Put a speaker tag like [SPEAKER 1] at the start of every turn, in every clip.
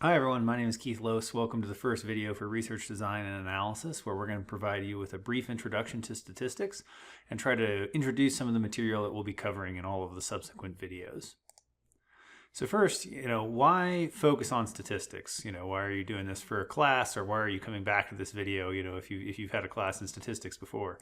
[SPEAKER 1] Hi everyone, my name is Keith Lose. Welcome to the first video for Research Design and Analysis, where we're going to provide you with a brief introduction to statistics and try to introduce some of the material that we'll be covering in all of the subsequent videos. So first, why focus on statistics? Why are you doing this for a class, or why are you coming back to this video, if you've had a class in statistics before?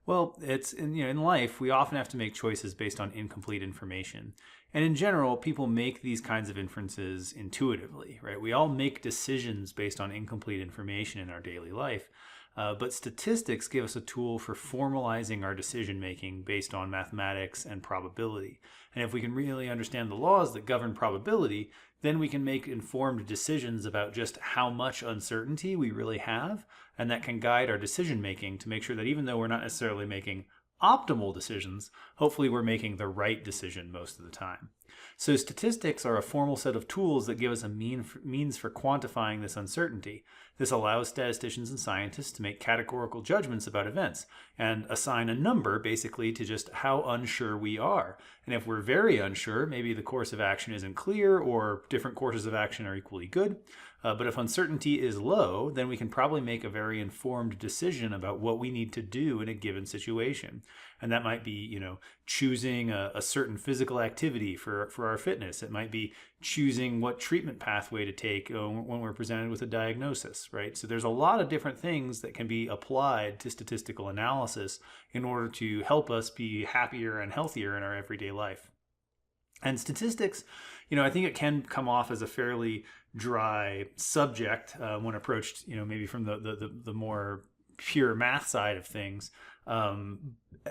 [SPEAKER 1] Well, it's in life we often have to make choices based on incomplete information. And in general, people make these kinds of inferences intuitively, right? We all make decisions based on incomplete information in our daily life. But statistics give us a tool for formalizing our decision making based on mathematics and probability. And if we can really understand the laws that govern probability, then we can make informed decisions about just how much uncertainty we really have, and that can guide our decision making to make sure that even though we're not necessarily making optimal decisions, hopefully we're making the right decision most of the time. So statistics are a formal set of tools that give us a means for quantifying this uncertainty. This allows statisticians and scientists to make categorical judgments about events and assign a number basically to just how unsure we are. And if we're very unsure, maybe the course of action isn't clear or different courses of action are equally good. But if uncertainty is low, then we can probably make a very informed decision about what we need to do in a given situation. And that might be, choosing a certain physical activity for our fitness. It might be choosing what treatment pathway to take when we're presented with a diagnosis, right? So there's a lot of different things that can be applied to statistical analysis in order to help us be happier and healthier in our everyday life. And statistics, I think it can come off as a fairly dry subject when approached, maybe from the more pure math side of things.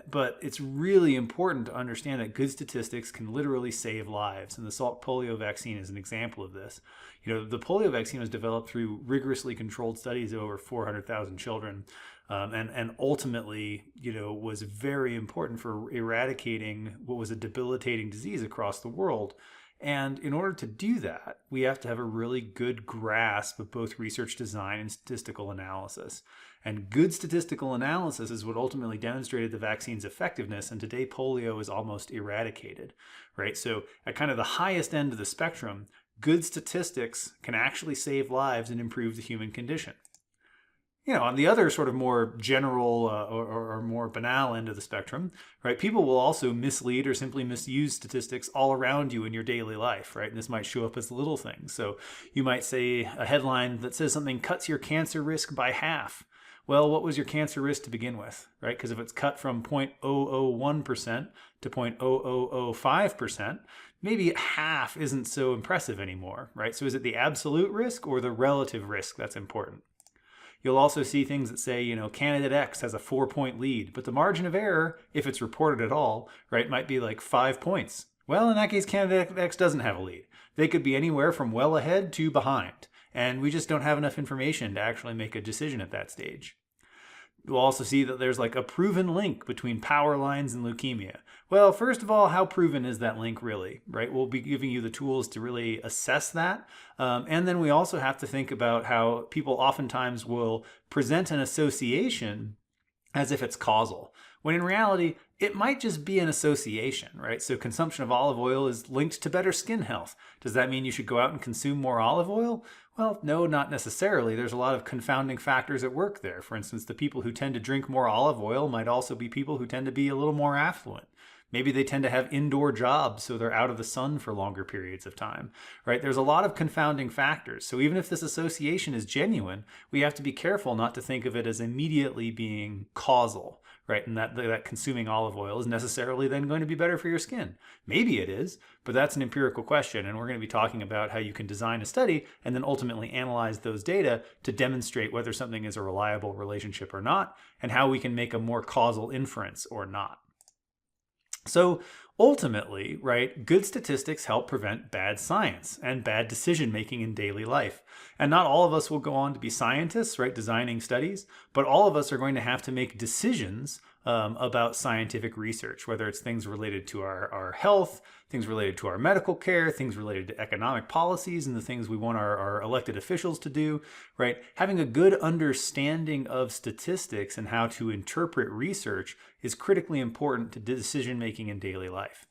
[SPEAKER 1] But it's really important to understand that good statistics can literally save lives. And the Salk polio vaccine is an example of this. The polio vaccine was developed through rigorously controlled studies of over 400,000 children. And ultimately, was very important for eradicating what was a debilitating disease across the world. And in order to do that, we have to have a really good grasp of both research design and statistical analysis. And good statistical analysis is what ultimately demonstrated the vaccine's effectiveness, and today polio is almost eradicated, right? So at kind of the highest end of the spectrum, good statistics can actually save lives and improve the human condition. On the other sort of more general or more banal end of the spectrum, right, people will also mislead or simply misuse statistics all around you in your daily life, right? And this might show up as little things. So you might say a headline that says something cuts your cancer risk by half. Well, what was your cancer risk to begin with, right? Because if it's cut from 0.001% to 0.0005%, maybe half isn't so impressive anymore, right? So is it the absolute risk or the relative risk that's important? You'll also see things that say, candidate X has a 4-point lead, but the margin of error, if it's reported at all, right, might be like 5 points. Well, in that case, candidate X doesn't have a lead. They could be anywhere from well ahead to behind, and we just don't have enough information to actually make a decision at that stage. We'll also see that there's like a proven link between power lines and leukemia. Well, first of all, how proven is that link really, right? We'll be giving you the tools to really assess that. And then we also have to think about how people oftentimes will present an association as if it's causal, when in reality, it might just be an association, right? So consumption of olive oil is linked to better skin health. Does that mean you should go out and consume more olive oil? Well, no, not necessarily. There's a lot of confounding factors at work there. For instance, the people who tend to drink more olive oil might also be people who tend to be a little more affluent. Maybe they tend to have indoor jobs, so they're out of the sun for longer periods of time, right? There's a lot of confounding factors. So even if this association is genuine, we have to be careful not to think of it as immediately being causal, right? And that consuming olive oil is necessarily then going to be better for your skin. Maybe it is, but that's an empirical question. And we're going to be talking about how you can design a study and then ultimately analyze those data to demonstrate whether something is a reliable relationship or not, and how we can make a more causal inference or not. So ultimately, right, good statistics help prevent bad science and bad decision making in daily life. And not all of us will go on to be scientists, right, designing studies, but all of us are going to have to make decisions about scientific research, whether it's things related to our health, things related to our medical care, things related to economic policies and the things we want our elected officials to do, right? Having a good understanding of statistics and how to interpret research is critically important to decision making in daily life.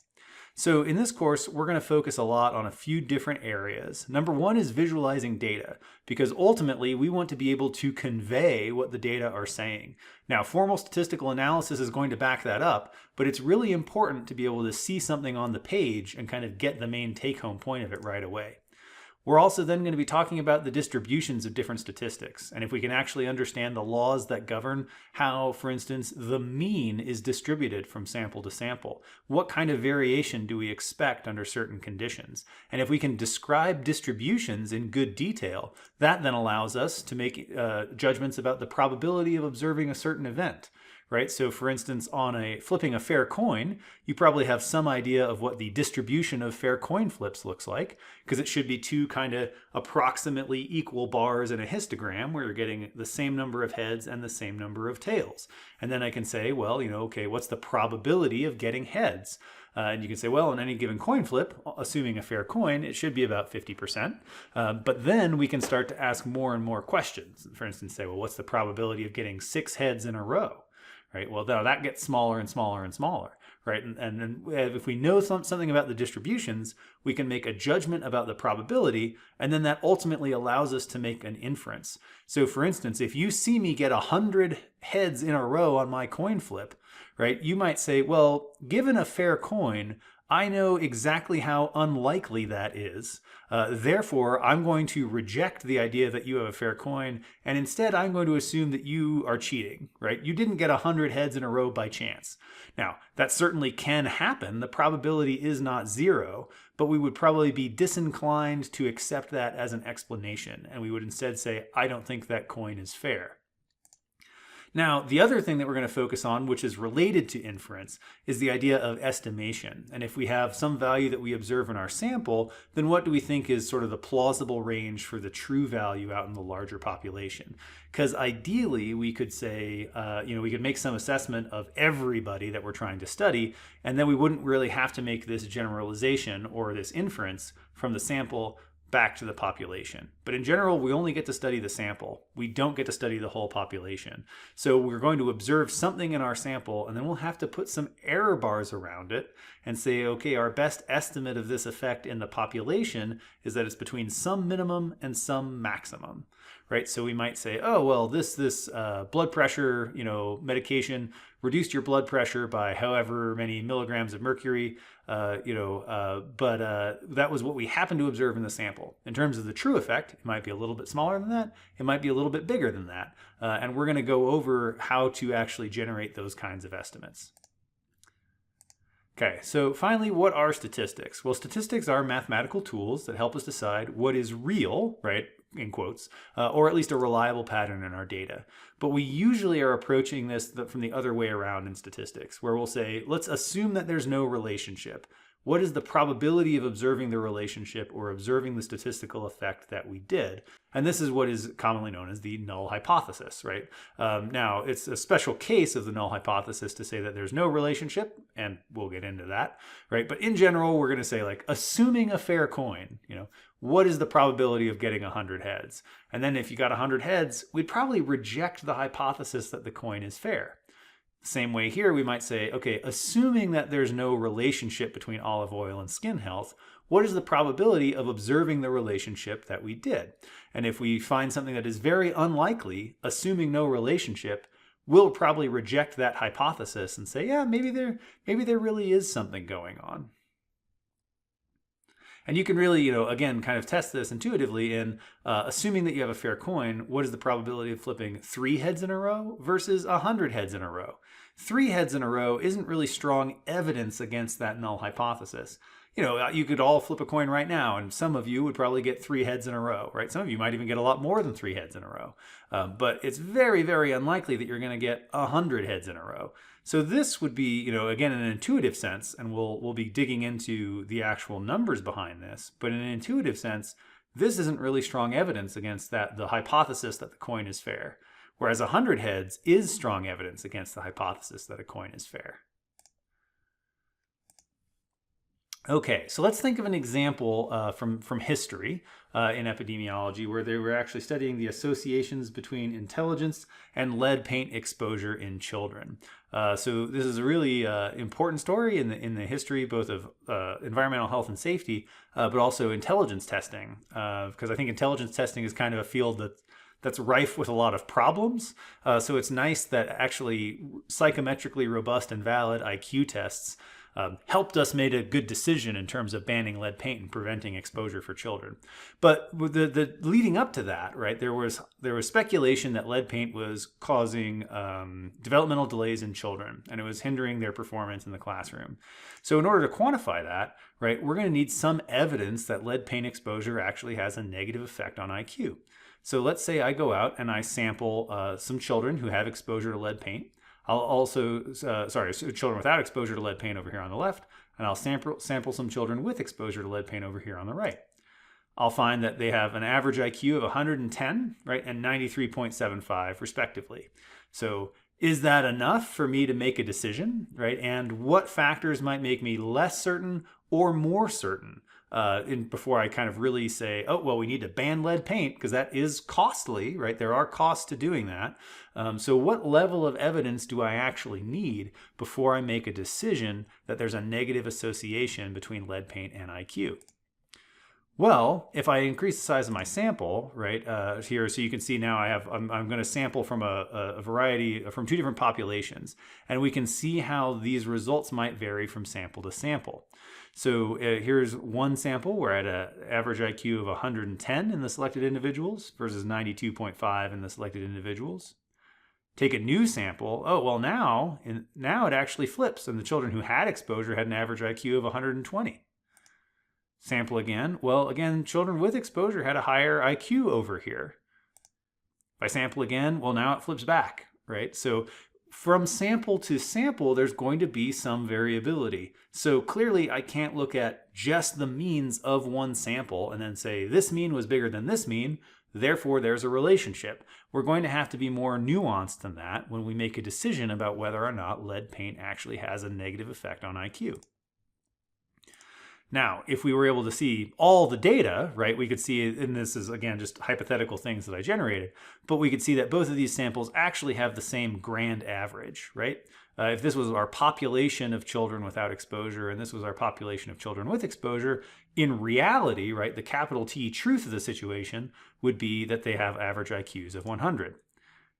[SPEAKER 1] So in this course, we're going to focus a lot on a few different areas. Number one is visualizing data, because ultimately we want to be able to convey what the data are saying. Now, formal statistical analysis is going to back that up, but it's really important to be able to see something on the page and kind of get the main take-home point of it right away. We're also then going to be talking about the distributions of different statistics, and if we can actually understand the laws that govern how, for instance, the mean is distributed from sample to sample. What kind of variation do we expect under certain conditions? And if we can describe distributions in good detail, that then allows us to make judgments about the probability of observing a certain event. Right? So for instance, on flipping a fair coin, you probably have some idea of what the distribution of fair coin flips looks like, because it should be two kind of approximately equal bars in a histogram where you're getting the same number of heads and the same number of tails. And then I can say, well, okay, what's the probability of getting heads? And you can say, well, in any given coin flip, assuming a fair coin, it should be about 50%. But then we can start to ask more and more questions. For instance, say, well, what's the probability of getting 6 heads in a row? Right. Well, now that gets smaller and smaller and smaller, right? And then if we know something about the distributions, we can make a judgment about the probability, and then that ultimately allows us to make an inference. So for instance, if you see me get 100 heads in a row on my coin flip, right, you might say, well, given a fair coin, I know exactly how unlikely that is. Therefore, I'm going to reject the idea that you have a fair coin, and instead I'm going to assume that you are cheating, right? You didn't get 100 heads in a row by chance. Now, that certainly can happen. The probability is not 0, but we would probably be disinclined to accept that as an explanation, and we would instead say, I don't think that coin is fair. Now, the other thing that we're going to focus on, which is related to inference, is the idea of estimation. And if we have some value that we observe in our sample, then what do we think is sort of the plausible range for the true value out in the larger population? Because ideally, we could say, we could make some assessment of everybody that we're trying to study, and then we wouldn't really have to make this generalization or this inference from the sample back to the population. But in general, we only get to study the sample. We don't get to study the whole population. So we're going to observe something in our sample, and then we'll have to put some error bars around it and say, okay, our best estimate of this effect in the population is that it's between some minimum and some maximum. Right? So we might say, oh, well, this blood pressure, medication reduced your blood pressure by however many milligrams of mercury, but that was what we happen to observe in the sample. In terms of the true effect, it might be a little bit smaller than that. It might be a little bit bigger than that. And we're going to go over how to actually generate those kinds of estimates. Okay, so finally, what are statistics? Well, statistics are mathematical tools that help us decide what is real, right, in quotes, or at least a reliable pattern in our data. But we usually are approaching this from the other way around in statistics, where we'll say, let's assume that there's no relationship. What is the probability of observing the relationship or observing the statistical effect that we did? And this is what is commonly known as the null hypothesis, right? Now, it's a special case of the null hypothesis to say that there's no relationship, and we'll get into that, right? But in general, we're going to say, like, assuming a fair coin, what is the probability of getting 100 heads? And then if you got 100 heads, we'd probably reject the hypothesis that the coin is fair. Same way here, we might say, okay, assuming that there's no relationship between olive oil and skin health, what is the probability of observing the relationship that we did? And if we find something that is very unlikely, assuming no relationship, we'll probably reject that hypothesis and say, yeah, maybe there really is something going on. And you can really, again, kind of test this intuitively in assuming that you have a fair coin, what is the probability of flipping 3 heads in a row versus 100 heads in a row? 3 heads in a row isn't really strong evidence against that null hypothesis. You could all flip a coin right now, and some of you would probably get 3 heads in a row, right? Some of you might even get a lot more than 3 heads in a row. But it's very, very unlikely that you're going to get 100 heads in a row. So this would be, again, in an intuitive sense, and we'll be digging into the actual numbers behind this, but in an intuitive sense, this isn't really strong evidence against the hypothesis that the coin is fair, whereas 100 heads is strong evidence against the hypothesis that a coin is fair. Okay, so let's think of an example from history in epidemiology where they were actually studying the associations between intelligence and lead paint exposure in children. So this is a really important story in the history both of environmental health and safety, but also intelligence testing, because I think intelligence testing is kind of a field that's rife with a lot of problems. So it's nice that actually psychometrically robust and valid IQ tests helped us make a good decision in terms of banning lead paint and preventing exposure for children. But with the leading up to that, right, there was speculation that lead paint was causing developmental delays in children, and it was hindering their performance in the classroom. So in order to quantify that, right, we're going to need some evidence that lead paint exposure actually has a negative effect on IQ. So let's say I go out and I sample some children who have exposure to lead paint. I'll also, children without exposure to lead paint over here on the left, and I'll sample some children with exposure to lead paint over here on the right. I'll find that they have an average IQ of 110, right, and 93.75 respectively. So is that enough for me to make a decision, right? And what factors might make me less certain or more certain before I kind of really say, oh, well, we need to ban lead paint because that is costly, right? There are costs to doing that. So what level of evidence do I actually need before I make a decision that there's a negative association between lead paint and IQ? Well, if I increase the size of my sample, right, here, so you can see now I'm going to sample from a variety, from two different populations, and we can see how these results might vary from sample to sample. So here's one sample. We're at an average IQ of 110 in the selected individuals versus 92.5 in the selected individuals. Take a new sample. Oh, well, now it actually flips, and the children who had exposure had an average IQ of 120. Sample again. Well, again, children with exposure had a higher IQ over here. If I sample again, well, now it flips back, right? So from sample to sample, there's going to be some variability. So clearly, I can't look at just the means of one sample and then say this mean was bigger than this mean, therefore there's a relationship. We're going to have to be more nuanced than that when we make a decision about whether or not lead paint actually has a negative effect on IQ. Now, if we were able to see all the data, right, we could see, and this is, again, just hypothetical things that I generated, but we could see that both of these samples actually have the same grand average, right? If this was our population of children without exposure and this was our population of children with exposure, in reality, right, the capital T truth of the situation would be that they have average IQs of 100.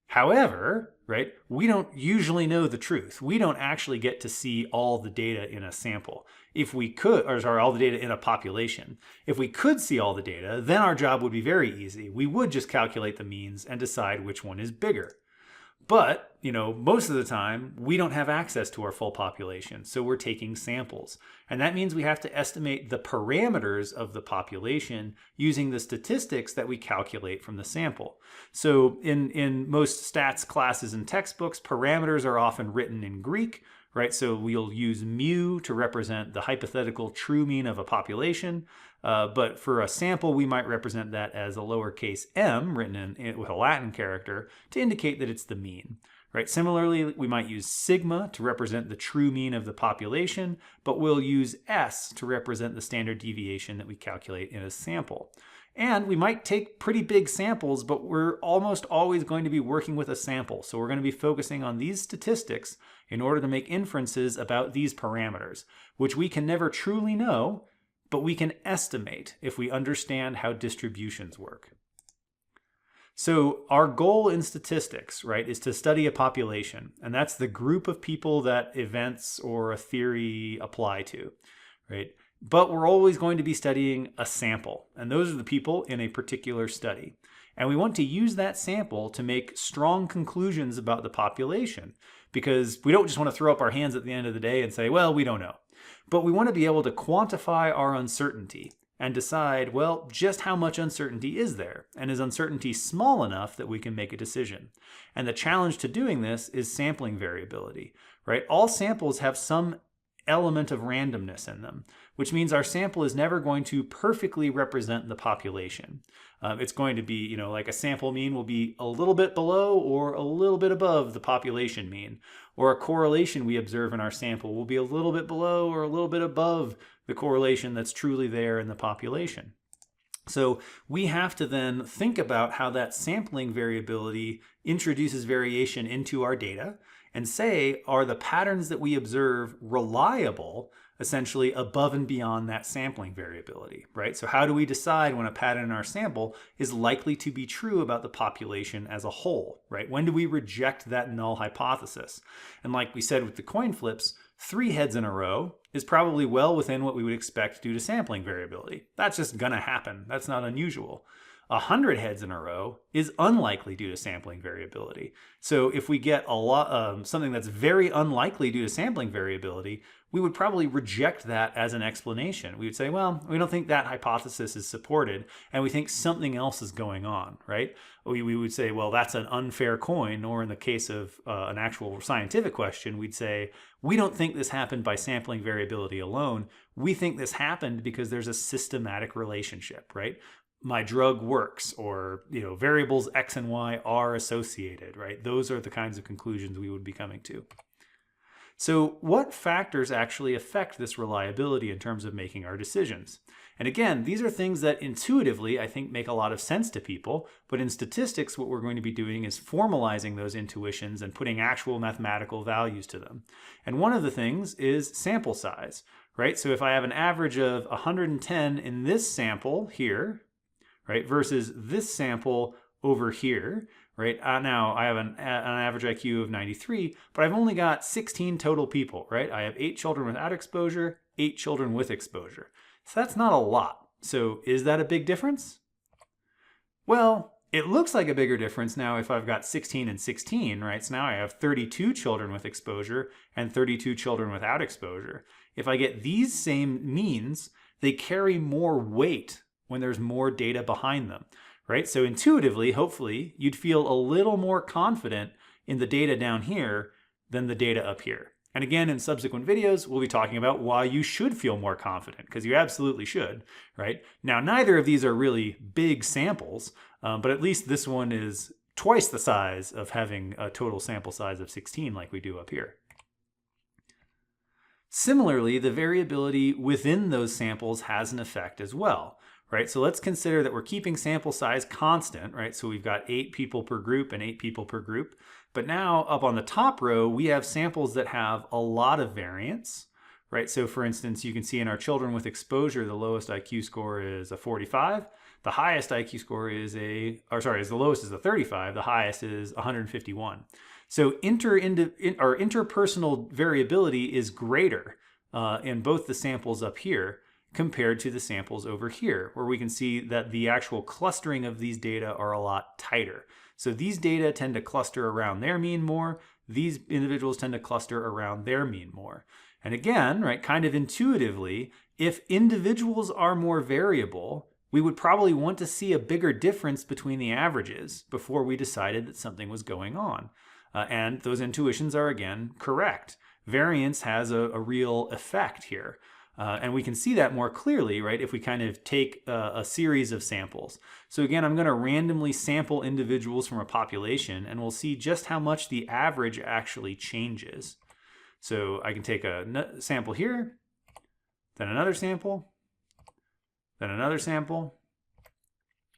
[SPEAKER 1] However, right, we don't usually know the truth. We don't actually get to see all the data in a sample. If we could, or sorry, all the data in a population. If we could see all the data, then our job would be very easy. We would just calculate the means and decide which one is bigger. But, most of the time, we don't have access to our full population, so we're taking samples. And that means we have to estimate the parameters of the population using the statistics that we calculate from the sample. So in most stats classes and textbooks, parameters are often written in Greek, right? So we'll use mu to represent the hypothetical true mean of a population. But for a sample, we might represent that as a lowercase m written with a Latin character to indicate that it's the mean. Right? Similarly, we might use sigma to represent the true mean of the population, but we'll use s to represent the standard deviation that we calculate in a sample. And we might take pretty big samples, but we're almost always going to be working with a sample. So we're going to be focusing on these statistics in order to make inferences about these parameters, which we can never truly know, but we can estimate if we understand how distributions work. So our goal in statistics, right, is to study a population, and that's the group of people that events or a theory apply to, right? But we're always going to be studying a sample, and those are the people in a particular study. And we want to use that sample to make strong conclusions about the population, because we don't just want to throw up our hands at the end of the day and say, well, we don't know. But we want to be able to quantify our uncertainty and decide, well, just how much uncertainty is there? And is uncertainty small enough that we can make a decision? And the challenge to doing this is sampling variability, right? All samples have some element of randomness in them, which means our sample is never going to perfectly represent the population. It's going to be, like a sample mean will be a little bit below or a little bit above the population mean, or a correlation we observe in our sample will be a little bit below or a little bit above the correlation that's truly there in the population. So we have to then think about how that sampling variability introduces variation into our data and say, are the patterns that we observe reliable, essentially above and beyond that sampling variability, right? So how do we decide when a pattern in our sample is likely to be true about the population as a whole, right? When do we reject that null hypothesis? And like we said with the coin flips, 3 heads in a row is probably well within what we would expect due to sampling variability. That's just gonna happen. That's not unusual. 100 heads in a row is unlikely due to sampling variability. So if we get a lot, something that's very unlikely due to sampling variability, we would probably reject that as an explanation. We would say, well, we don't think that hypothesis is supported, and we think something else is going on, right? We would say, well, that's an unfair coin, or in the case of an actual scientific question, we'd say, we don't think this happened by sampling variability alone. We think this happened because there's a systematic relationship, right? My drug works, or variables X and Y are associated, right? Those are the kinds of conclusions we would be coming to. So what factors actually affect this reliability in terms of making our decisions? And again, these are things that intuitively I think make a lot of sense to people, but in statistics what we're going to be doing is formalizing those intuitions and putting actual mathematical values to them. And one of the things is sample size, right? So if I have an average of 110 in this sample here, right, versus this sample over here, right? Now I have an average IQ of 93, but I've only got 16 total people, right? I have 8 children without exposure, 8 children with exposure. So that's not a lot. So is that a big difference? Well, it looks like a bigger difference now if I've got 16 and 16, right? So now I have 32 children with exposure and 32 children without exposure. If I get these same means, they carry more weight when there's more data behind them, right? So intuitively, hopefully, you'd feel a little more confident in the data down here than the data up here. And again, in subsequent videos, we'll be talking about why you should feel more confident, because you absolutely should, right? Now, neither of these are really big samples, but at least this one is twice the size of having a total sample size of 16 like we do up here. Similarly, the variability within those samples has an effect as well, right? So let's consider that we're keeping sample size constant, right? So we've got 8 people per group and 8 people per group. But now up on the top row, we have samples that have a lot of variance, right? So for instance, you can see in our children with exposure, the lowest IQ score is a 45. The highest IQ score is the lowest is a 35. The highest is 151. So interpersonal variability is greater in both the samples up here compared to the samples over here, where we can see that the actual clustering of these data are a lot tighter. So these data tend to cluster around their mean more. These individuals tend to cluster around their mean more. And again, right, kind of intuitively, if individuals are more variable, we would probably want to see a bigger difference between the averages before we decided that something was going on. And those intuitions are, again, correct. Variance has a real effect here. And we can see that more clearly, right, if we kind of take a series of samples. So again, I'm going to randomly sample individuals from a population, and we'll see just how much the average actually changes. So I can take a sample here, then another sample, then another sample,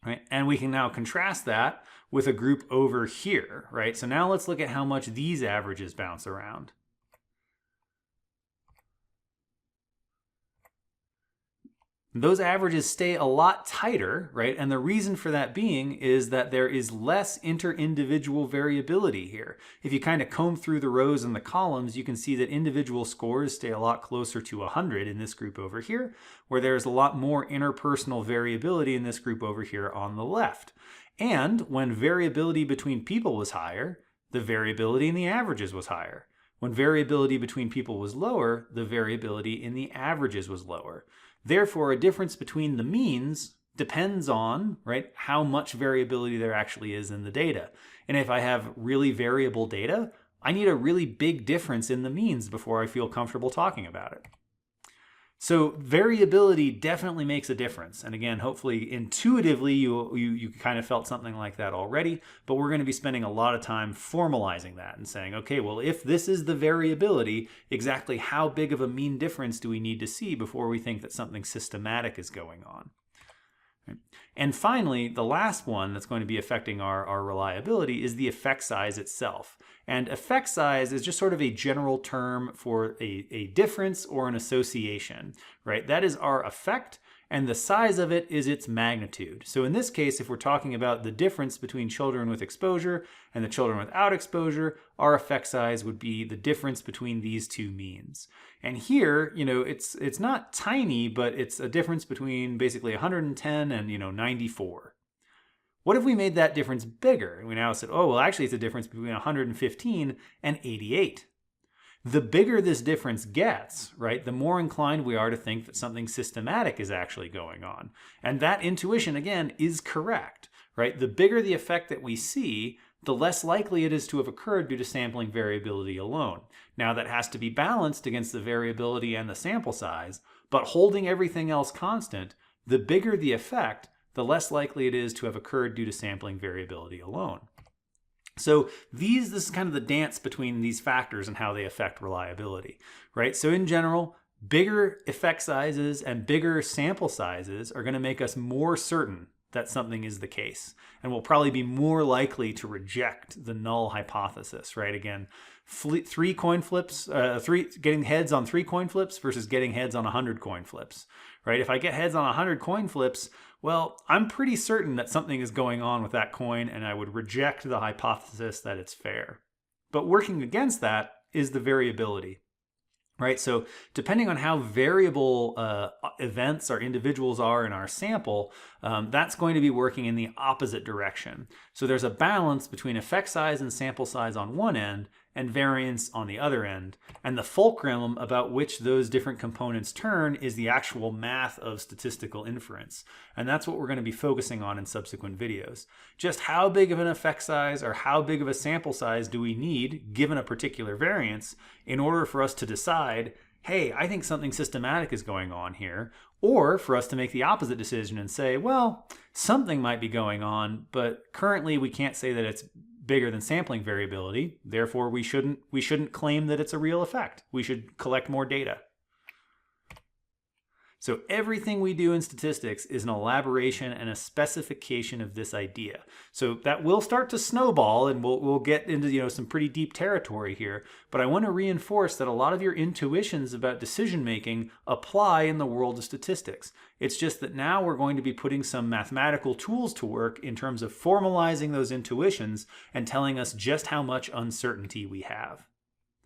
[SPEAKER 1] right? And we can now contrast that with a group over here, right? So now let's look at how much these averages bounce around. Those averages stay a lot tighter, right? And the reason for that being is that there is less inter-individual variability here. If you kind of comb through the rows and the columns, you can see that individual scores stay a lot closer to 100 in this group over here, where there's a lot more interpersonal variability in this group over here on the left. And when variability between people was higher, the variability in the averages was higher. When variability between people was lower, the variability in the averages was lower. Therefore, a difference between the means depends on, right, how much variability there actually is in the data. And if I have really variable data, I need a really big difference in the means before I feel comfortable talking about it. So variability definitely makes a difference. And again, hopefully intuitively you kind of felt something like that already, but we're going to be spending a lot of time formalizing that and saying, okay, well, if this is the variability, exactly how big of a mean difference do we need to see before we think that something systematic is going on? And finally, the last one that's going to be affecting our reliability is the effect size itself. And effect size is just sort of a general term for a difference or an association, right? That is our effect, and the size of it is its magnitude. So in this case, if we're talking about the difference between children with exposure and the children without exposure, our effect size would be the difference between these two means. And here, it's not tiny, but it's a difference between basically 110 and 94. What if we made that difference bigger? And we now said, oh, well, actually it's a difference between 115 and 88. The bigger this difference gets, right, the more inclined we are to think that something systematic is actually going on. And that intuition, again, is correct, right? The bigger the effect that we see, the less likely it is to have occurred due to sampling variability alone. Now, that has to be balanced against the variability and the sample size, but holding everything else constant, the bigger the effect, the less likely it is to have occurred due to sampling variability alone. So this is kind of the dance between these factors and how they affect reliability, right? So in general, bigger effect sizes and bigger sample sizes are going to make us more certain that something is the case. And we'll probably be more likely to reject the null hypothesis, right? Again, three coin flips, getting heads on 3 coin flips versus getting heads on 100 coin flips, right? If I get heads on 100 coin flips, well, I'm pretty certain that something is going on with that coin, and I would reject the hypothesis that it's fair. But working against that is the variability, right? So depending on how variable events or individuals are in our sample, that's going to be working in the opposite direction. So there's a balance between effect size and sample size on one end and variance on the other end. And the fulcrum about which those different components turn is the actual math of statistical inference. And that's what we're going to be focusing on in subsequent videos. Just how big of an effect size or how big of a sample size do we need, given a particular variance, in order for us to decide, hey, I think something systematic is going on here, or for us to make the opposite decision and say, well, something might be going on, but currently we can't say that it's bigger than sampling variability. Therefore, we shouldn't claim that it's a real effect. We should collect more data. So everything we do in statistics is an elaboration and a specification of this idea. So that will start to snowball, and we'll get into some pretty deep territory here. But I want to reinforce that a lot of your intuitions about decision making apply in the world of statistics. It's just that now we're going to be putting some mathematical tools to work in terms of formalizing those intuitions and telling us just how much uncertainty we have.